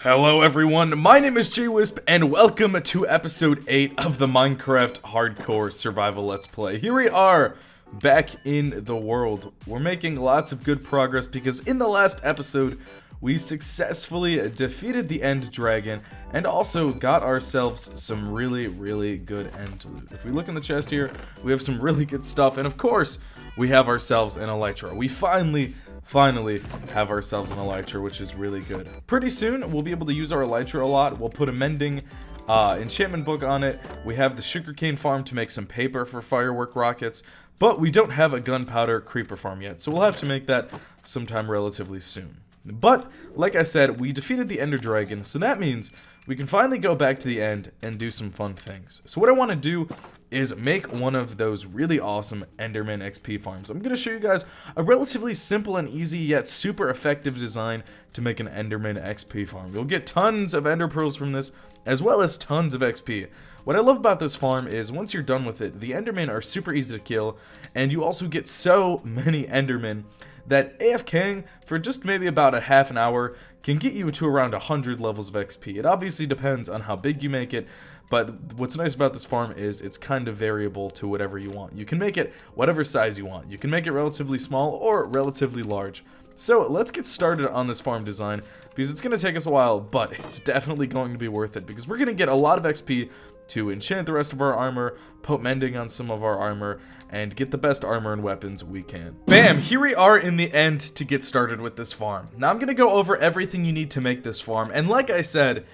Hello everyone, my name is JWhisp and welcome to episode 8 of the Minecraft Hardcore Survival Let's Play. Here we are, back in the world. We're making lots of good progress because in the last episode, we successfully defeated the End Dragon and also got ourselves some really good End loot. If we look in the chest here, we have some really good stuff, and of course, we have ourselves an Elytra. We finally have ourselves an Elytra, which is really good. Pretty soon, we'll be able to use our Elytra a lot. We'll put a mending enchantment book on it. We have the sugarcane farm to make some paper for firework rockets, but we don't have a gunpowder creeper farm yet, so we'll have to make that sometime relatively soon. But, like I said, we defeated the Ender Dragon, so that means we can finally go back to the end and do some fun things. So what I want to do is make one of those really awesome Enderman XP farms. I'm going to show you guys a relatively simple and easy yet super effective design to make an Enderman XP farm. You'll get tons of Ender Pearls from this, as well as tons of XP. What I love about this farm is once you're done with it, the Endermen are super easy to kill, and you also get so many Endermen that AFKing for just maybe about a half an hour can get you to around 100 levels of XP. It obviously depends on how big you make it, but what's nice about this farm is it's kind of variable to whatever you want. You can make it whatever size you want. You can make it relatively small or relatively large. So let's get started on this farm design because it's going to take us a while, but it's definitely going to be worth it because we're going to get a lot of XP to enchant the rest of our armor, put mending on some of our armor, and get the best armor and weapons we can. Bam! Here we are in the end to get started with this farm. Now I'm going to go over everything you need to make this farm, and like I said,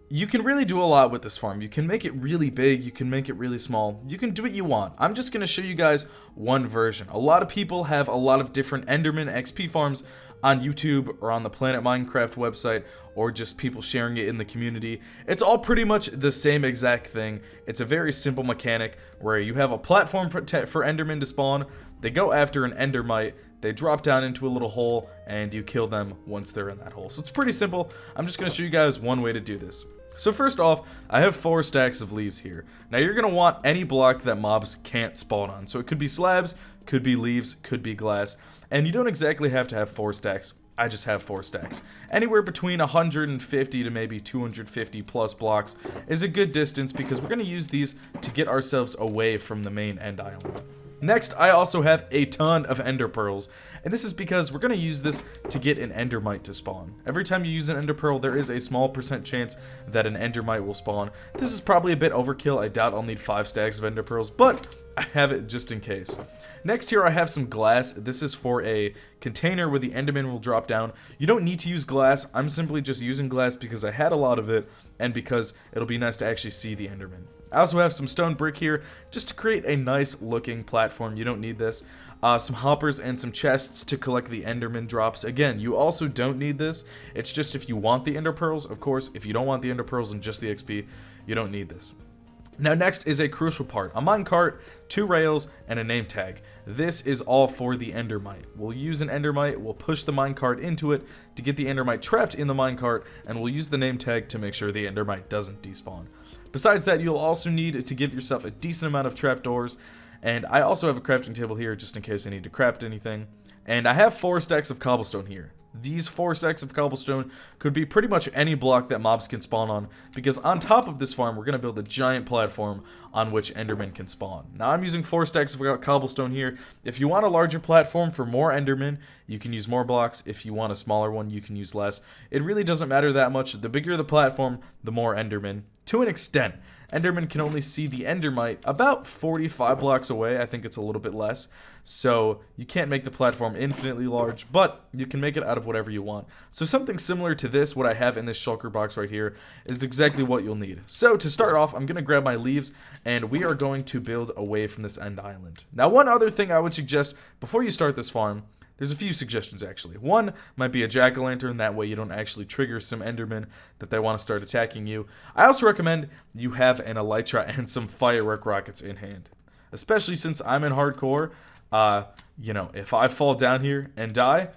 you can really do a lot with this farm. You can make it really big, you can make it really small, you can do what you want. I'm just going to show you guys one version. A lot of people have a lot of different Enderman XP farms on YouTube or on the Planet Minecraft website, or just people sharing it in the community. It's all pretty much the same exact thing. It's a very simple mechanic where you have a platform for Endermen to spawn. They go after an Endermite, they drop down into a little hole, and you kill them once they're in that hole. So it's pretty simple. I'm just going to show you guys one way to do this. So first off, I have 4 stacks of leaves here. Now you're going to want any block that mobs can't spawn on. So it could be slabs, could be leaves, could be glass. And you don't exactly have to have 4 stacks. I just have 4 stacks. Anywhere between 150 to maybe 250 plus blocks is a good distance because we're going to use these to get ourselves away from the main end island. Next, I also have a ton of Ender Pearls, and this is because we're going to use this to get an Endermite to spawn. Every time you use an Ender Pearl, there is a small % chance that an Endermite will spawn. This is probably a bit overkill. I doubt I'll need 5 stacks of Ender Pearls, but I have it just in case. Next here I have some glass. This is for a container where the Enderman will drop down. You don't need to use glass. I'm simply just using glass because I had a lot of it and because it'll be nice to actually see the Enderman. I also have some stone brick here just to create a nice looking platform. You don't need this. Some hoppers and some chests to collect the Enderman drops. Again, you also don't need this. It's just if you want the Ender Pearls. Of course, if you don't want the Ender Pearls and just the XP, you don't need this. Now next is a crucial part, a minecart, 2 rails, and a name tag. This is all for the Endermite. We'll use an Endermite, we'll push the minecart into it to get the Endermite trapped in the minecart, and we'll use the name tag to make sure the Endermite doesn't despawn. Besides that, you'll also need to give yourself a decent amount of trapdoors, and I also have a crafting table here just in case I need to craft anything. And I have 4 stacks of cobblestone here. These 4 stacks of cobblestone could be pretty much any block that mobs can spawn on, because on top of this farm, we're going to build a giant platform on which Endermen can spawn. Now, I'm using 4 stacks of cobblestone here. If you want a larger platform for more Endermen, you can use more blocks. If you want a smaller one, you can use less. It really doesn't matter that much. The bigger the platform, the more Endermen. To an extent. Enderman can only see the Endermite about 45 blocks away. I think it's a little bit less. So you can't make the platform infinitely large, but you can make it out of whatever you want. So something similar to this, what I have in this shulker box right here, is exactly what you'll need. So to start off, I'm going to grab my leaves, and we are going to build away from this end island. Now, one other thing I would suggest before you start this farm, there's a few suggestions actually. One might be a jack-o'-lantern, that way you don't actually trigger some Endermen that they want to start attacking you. I also recommend you have an Elytra and some firework rockets in hand. Especially since I'm in hardcore, you know, if I fall down here and die,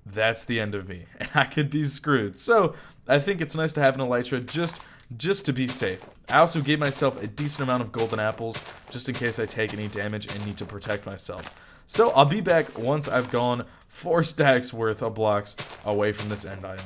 that's the end of me, and I could be screwed. So I think it's nice to have an Elytra just to be safe. I also gave myself a decent amount of golden apples just in case I take any damage and need to protect myself. So I'll be back once I've gone 4 stacks worth of blocks away from this end island.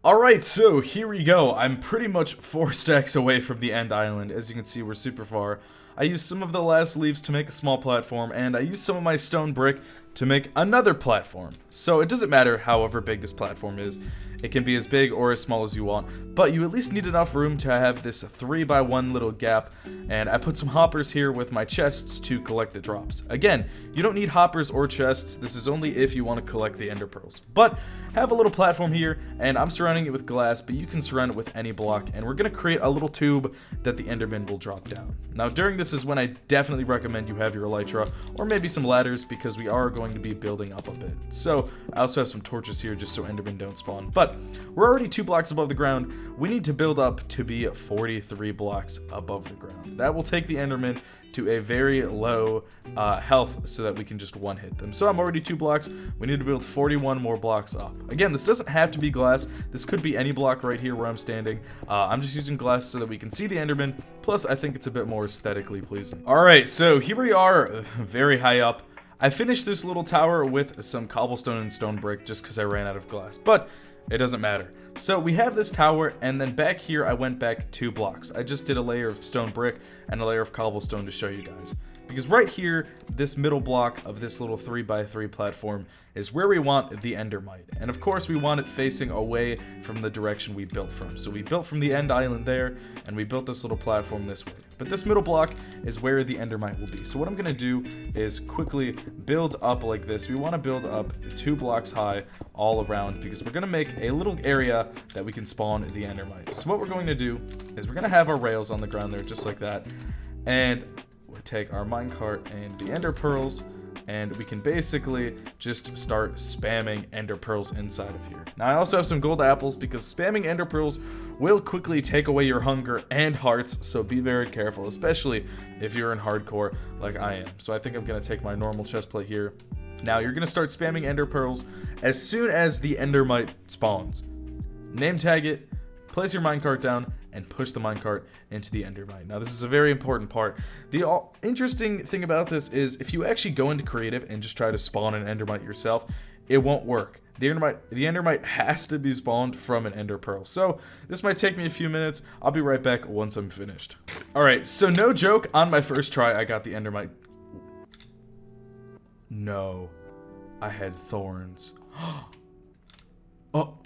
Alright, so here we go. I'm pretty much 4 stacks away from the end island. As you can see, we're super far. I used some of the last leaves to make a small platform, and I used some of my stone brick to make another platform. So it doesn't matter however big this platform is. It can be as big or as small as you want, but you at least need enough room to have this 3x1 little gap, and I put some hoppers here with my chests to collect the drops. Again, you don't need hoppers or chests, this is only if you want to collect the ender pearls. But have a little platform here, and I'm surrounding it with glass, but you can surround it with any block, and we're going to create a little tube that the enderman will drop down. Now during this is when I definitely recommend you have your elytra, or maybe some ladders, because we are going to be building up a bit. So I also have some torches here just so endermen don't spawn. But we're already 2 blocks above the ground. We need to build up to be 43 blocks above the ground. That will take the enderman to a very low health so that we can just one-hit them. So I'm already 2 blocks. We need to build 41 more blocks up. Again, this doesn't have to be glass. This could be any block right here where I'm standing. I'm just using glass so that we can see the enderman. Plus, I think it's a bit more aesthetically pleasing. Alright, so here we are, very high up. I finished this little tower with some cobblestone and stone brick just because I ran out of glass. But it doesn't matter. So we have this tower, and then back here I went back 2 blocks. I just did a layer of stone brick and a layer of cobblestone to show you guys. Because right here, this middle block of this little 3x3 platform is where we want the endermite. And of course we want it facing away from the direction we built from. So we built from the end island there, and we built this little platform this way. But this middle block is where the endermite will be. So what I'm going to do is quickly build up like this. We want to build up 2 blocks high all around, because we're going to make a little area that we can spawn the endermite. So what we're going to do is we're going to have our rails on the ground there just like that. And we'll take our minecart and the ender pearls, and we can basically just start spamming ender pearls inside of here. Now I also have some gold apples because spamming ender pearls will quickly take away your hunger and hearts, so be very careful, especially if you're in hardcore like I am. So I think I'm going to take my normal chest plate here. Now you're going to start spamming ender pearls as soon as the endermite spawns. Name tag it, place your minecart down, and push the minecart into the endermite. Now this is a very important part. The interesting thing about this is if you actually go into creative and just try to spawn an endermite yourself, it won't work. The endermite has to be spawned from an ender pearl. So this might take me a few minutes. I'll be right back once I'm finished. Alright, so no joke, on my first try I got the endermite. No, I had thorns. Oh.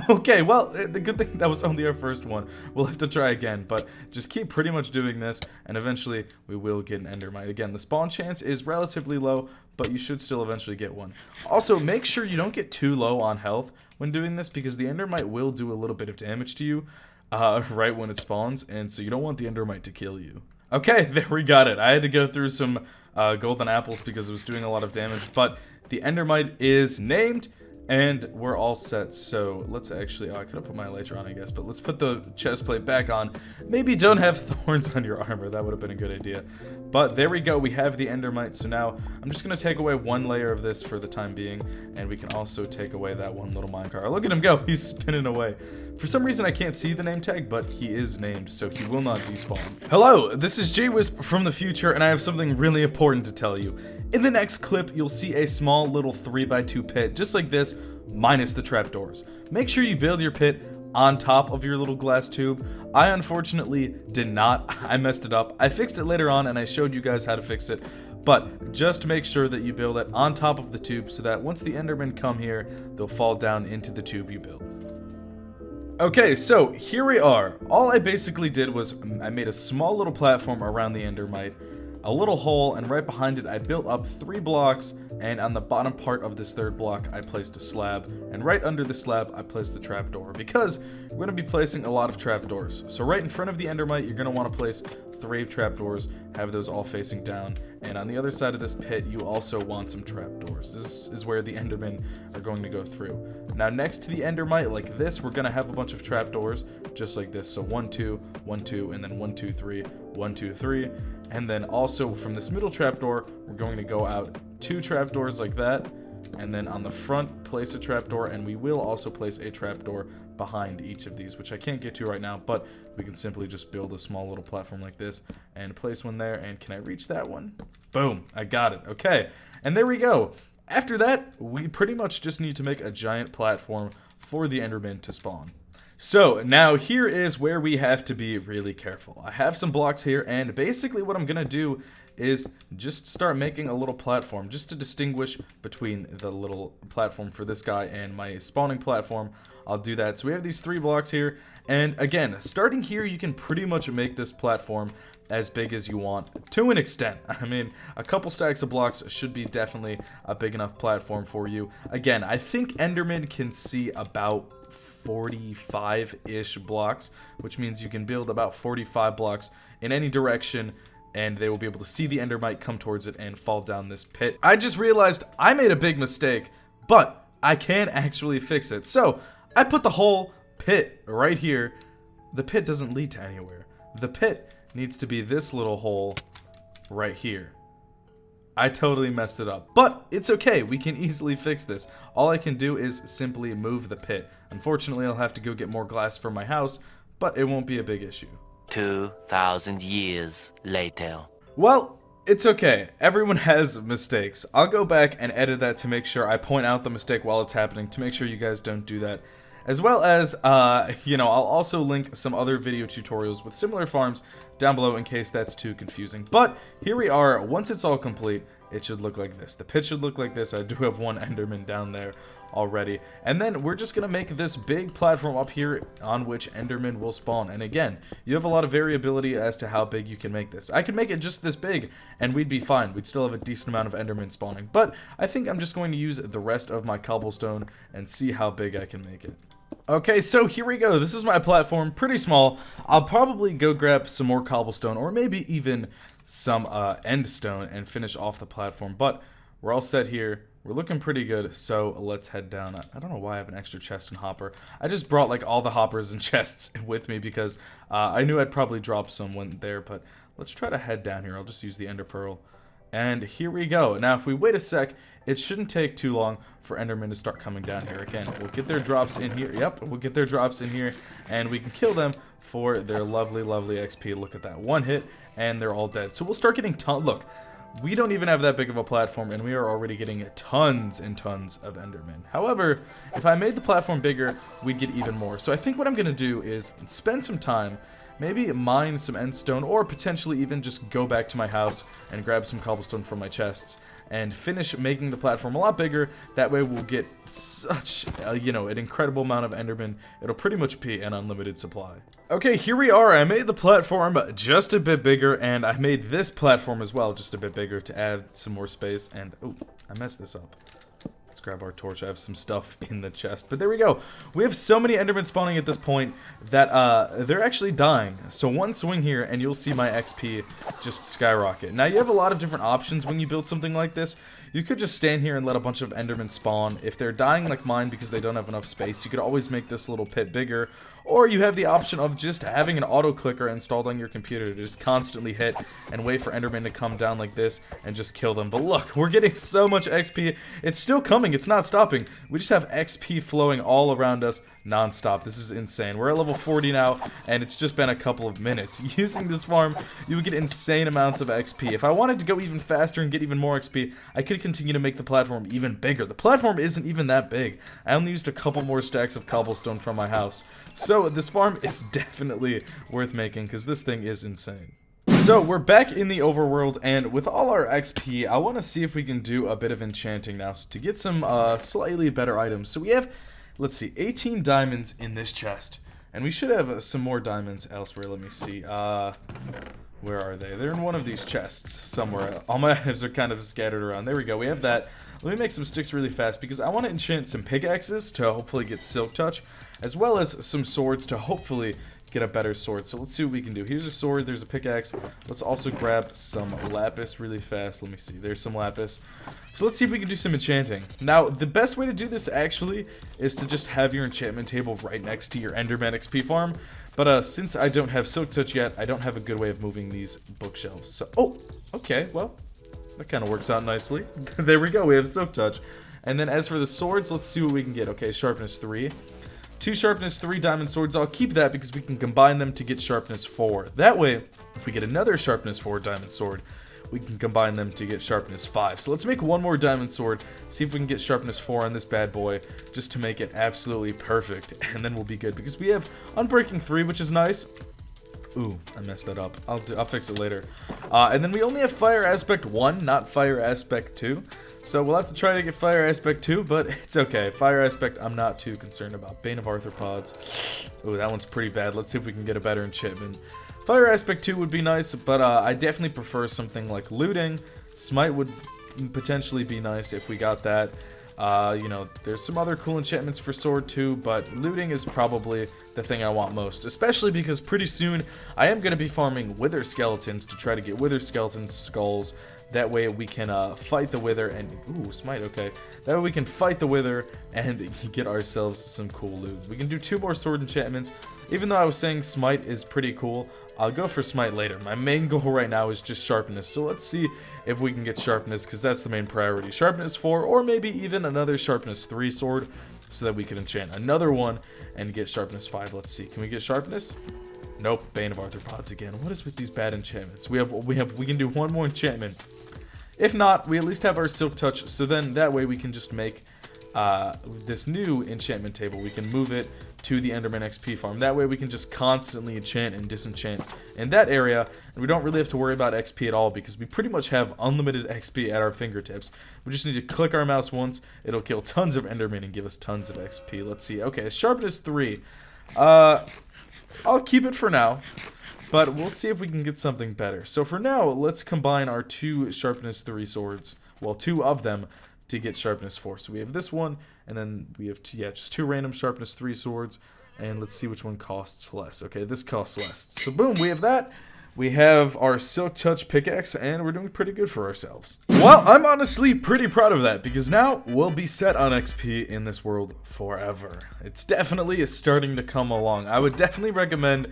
Okay, well, the good thing that was only our first one. We'll have to try again, but just keep pretty much doing this, and eventually we will get an endermite. Again, the spawn chance is relatively low, but you should still eventually get one. Also, make sure you don't get too low on health when doing this, because the endermite will do a little bit of damage to you right when it spawns, and so you don't want the endermite to kill you. Okay, there we got it. I had to go through some golden apples because it was doing a lot of damage, but the endermite is named. And we're all set, so let's actually, I could have put my elytra on, I guess, but let's put the chest plate back on. Maybe don't have thorns on your armor, that would have been a good idea. But there we go, we have the endermite, so now I'm just going to take away 1 layer of this for the time being, and we can also take away that one little minecart. Look at him go, he's spinning away. For some reason I can't see the name tag, but he is named, so he will not despawn. Hello, this is JWhisp from the future, and I have something really important to tell you. In the next clip, you'll see a small little 3x2 pit, just like this, minus the trapdoors. Make sure you build your pit on top of your little glass tube. I unfortunately did not. I messed it up. I fixed it later on and I showed you guys how to fix it. But just make sure that you build it on top of the tube so that once the endermen come here, they'll fall down into the tube you built. Okay, so here we are. All I basically did was I made a small little platform around the endermite, a little hole, and right behind it I built up 3 blocks, and on the bottom part of this 3rd block I placed a slab, and right under the slab I placed the trapdoor, because we're going to be placing a lot of trapdoors. So right in front of the endermite you're going to want to place 3 trapdoors, have those all facing down, and on the other side of this pit you also want some trapdoors. This is where the endermen are going to go through. Now next to the endermite like this, we're going to have a bunch of trapdoors just like this. So 1 2 1 2, and then 1 2 3 1 2 3, and then also from this middle trapdoor we're going to go out 2 trapdoors like that, and then on the front place a trapdoor, and we will also place a trapdoor behind each of these, which I can't get to right now, but we can simply just build a small little platform like this and place one there. And can I reach that one? Boom, I got it. Okay, and there we go. After that, we pretty much just need to make a giant platform for the Enderman to spawn. So now here is where we have to be really careful. I have some blocks here, and basically what I'm gonna do is just start making a little platform just to distinguish between the little platform for this guy and my spawning platform. I'll do that. So we have these 3 blocks here, and again, starting here, you can pretty much make this platform as big as you want to an extent. I mean, a couple stacks of blocks should be definitely a big enough platform for you. Again, I think Enderman can see about 45-ish blocks, which means you can build about 45 blocks in any direction, and they will be able to see the Endermite come towards it and fall down this pit. I just realized I made a big mistake, but I can actually fix it. So I put the whole pit right here. The pit doesn't lead to anywhere. The pit needs to be this little hole right here. I totally messed it up, but it's okay. We can easily fix this. All I can do is simply move the pit. Unfortunately, I'll have to go get more glass for my house, but it won't be a big issue. 2,000 years later. Well, it's okay. Everyone has mistakes. I'll go back and edit that to make sure I point out the mistake while it's happening, to make sure you guys don't do that. As well as, I'll also link some other video tutorials with similar farms down below in case that's too confusing. But here we are. Once it's all complete, it should look like this. The pit should look like this. I do have one Enderman down there already. And then we're just going to make this big platform up here on which Enderman will spawn. And again, you have a lot of variability as to how big you can make this. I could make it just this big and we'd be fine. We'd still have a decent amount of Enderman spawning. But I think I'm just going to use the rest of my cobblestone and see how big I can make it. Okay, so here we go. This is my platform, pretty small. I'll probably go grab some more cobblestone or maybe even some end stone and finish off the platform. But we're all set here. We're looking pretty good, so let's head down. I don't know why I have an extra chest and hopper. I just brought like all the hoppers and chests with me because I knew I'd probably drop some when there, but let's try to head down here. I'll just use the ender pearl. And here we go. Now, if we wait a sec, it shouldn't take too long for Endermen to start coming down here. Again, we'll get their drops in here. Yep, we'll get their drops in here, and we can kill them for their lovely, lovely XP. Look at that. One hit, and they're all dead. So we'll start getting look, we don't even have that big of a platform, and we are already getting tons and tons of Endermen. However, if I made the platform bigger, we'd get even more. So I think what I'm going to do is spend some time, maybe mine some endstone, or potentially even just go back to my house and grab some cobblestone from my chests and finish making the platform a lot bigger. That way we'll get such, an incredible amount of Endermen. It'll pretty much be an unlimited supply. Okay, here we are. I made the platform just a bit bigger, and I made this platform as well just a bit bigger to add some more space. And, oh, I messed this up. Let's grab our torch. I have some stuff in the chest. But there we go. We have so many Endermen spawning at this point that they're actually dying. So one swing here and you'll see my XP just skyrocket. Now you have a lot of different options when you build something like this. You could just stand here and let a bunch of Endermen spawn. If they're dying like mine because they don't have enough space, you could always make this little pit bigger. Or you have the option of just having an auto clicker installed on your computer to just constantly hit and wait for Endermen to come down like this and just kill them. But look, we're getting so much XP. It's still coming. It's not stopping. We just have XP flowing all around us non-stop. This is insane. We're at level 40 now, and it's just been a couple of minutes. Using this farm, you would get insane amounts of XP. If I wanted to go even faster and get even more XP, I could continue to make the platform even bigger. The platform isn't even that big. I only used a couple more stacks of cobblestone from my house. So this farm is definitely worth making because this thing is insane. So we're back in the overworld, and with all our XP, I want to see if we can do a bit of enchanting now to get some slightly better items. So we have, let's see, 18 diamonds in this chest, and we should have some more diamonds elsewhere. Let me see. Where are they? They're in one of these chests somewhere. All my items are kind of scattered around. There we go. We have that. Let me make some sticks really fast because I want to enchant some pickaxes to hopefully get silk touch, as well as some swords to hopefully get a better sword. So let's see what we can do. Here's a sword, there's a pickaxe. Let's also grab some lapis really fast. Let me see, there's some lapis. So let's see if we can do some enchanting. Now, the best way to do this actually is to just have your enchantment table right next to your Enderman XP farm. But since I don't have silk touch yet, I don't have a good way of moving these bookshelves. So, oh, okay, well, that kind of works out nicely. There we go, we have silk touch. And then as for the swords, let's see what we can get. Okay, sharpness 3. 2 sharpness 3 diamond swords. I'll keep that because we can combine them to get sharpness 4. That way, if we get another sharpness 4 diamond sword, we can combine them to get sharpness 5. So let's make one more diamond sword, see if we can get sharpness 4 on this bad boy, just to make it absolutely perfect, and then we'll be good, because we have unbreaking 3, which is nice. Ooh, I messed that up. I'll fix it later. And then we only have fire aspect 1, not fire aspect 2. So we'll have to try to get fire aspect 2, but it's okay. Fire aspect, I'm not too concerned about. Bane of arthropods. Ooh, that one's pretty bad. Let's see if we can get a better enchantment. Fire aspect 2 would be nice, but I definitely prefer something like looting. Smite would potentially be nice if we got that. You know, there's some other cool enchantments for sword too, but looting is probably the thing I want most, especially because pretty soon I am going to be farming wither skeletons to try to get wither skeleton skulls. That way we can fight the wither and ooh, smite, okay. That way we can fight the wither and get ourselves some cool loot. We can do 2 more sword enchantments. Even though I was saying smite is pretty cool, I'll go for smite later. My main goal right now is just sharpness. So let's see if we can get sharpness, because that's the main priority. Sharpness 4, or maybe even another sharpness 3 sword, so that we can enchant another one and get sharpness 5. Let's see. Can we get sharpness? Nope. Bane of arthropods again. What is with these bad enchantments? We can do one more enchantment. If not, we at least have our silk touch, so then that way we can just make this new enchantment table. We can move it to the Enderman XP farm. That way we can just constantly enchant and disenchant in that area, and we don't really have to worry about XP at all, because we pretty much have unlimited XP at our fingertips. We just need to click our mouse once, it'll kill tons of Endermen and give us tons of XP. Let's see. Okay, sharpness 3. I'll keep it for now, but we'll see if we can get something better. So for now, let's combine our 2 sharpness 3 swords, well, 2 of them, to get sharpness 4. So we have this one, and then we have just 2 random sharpness 3 swords, and let's see which one costs less. Okay, this costs less. So boom, we have that. We have our silk touch pickaxe, and we're doing pretty good for ourselves. Well, I'm honestly pretty proud of that, because now we'll be set on XP in this world forever. It's definitely starting to come along. I would definitely recommend,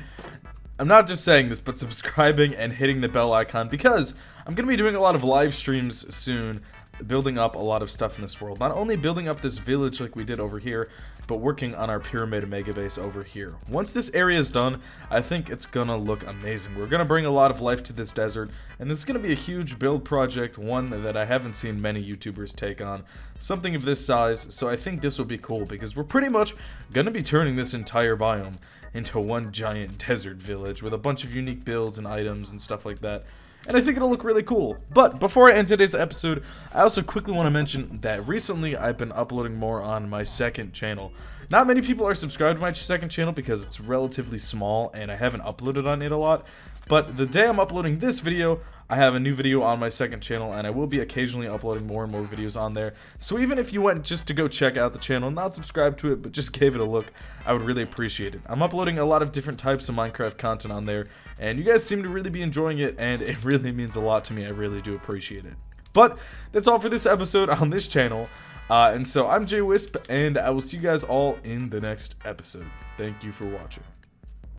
I'm not just saying this, but subscribing and hitting the bell icon, because I'm going to be doing a lot of live streams soon, building up a lot of stuff in this world. Not only building up this village like we did over here, but working on our pyramid mega base over here. Once this area is done, I think it's gonna look amazing. We're gonna bring a lot of life to this desert, and this is gonna be a huge build project, one that I haven't seen many YouTubers take on. Something of this size, so I think this will be cool, because we're pretty much gonna be turning this entire biome into one giant desert village with a bunch of unique builds and items and stuff like that. And I think it'll look really cool. But before I end today's episode, I also quickly want to mention that recently I've been uploading more on my second channel. Not many people are subscribed to my second channel because it's relatively small and I haven't uploaded on it a lot. But the day I'm uploading this video, I have a new video on my second channel, and I will be occasionally uploading more and more videos on there. So even if you went just to go check out the channel, not subscribe to it, but just gave it a look, I would really appreciate it. I'm uploading a lot of different types of Minecraft content on there, and you guys seem to really be enjoying it, and it really means a lot to me. I really do appreciate it. But that's all for this episode on this channel. And so I'm JWhisp, and I will see you guys all in the next episode. Thank you for watching.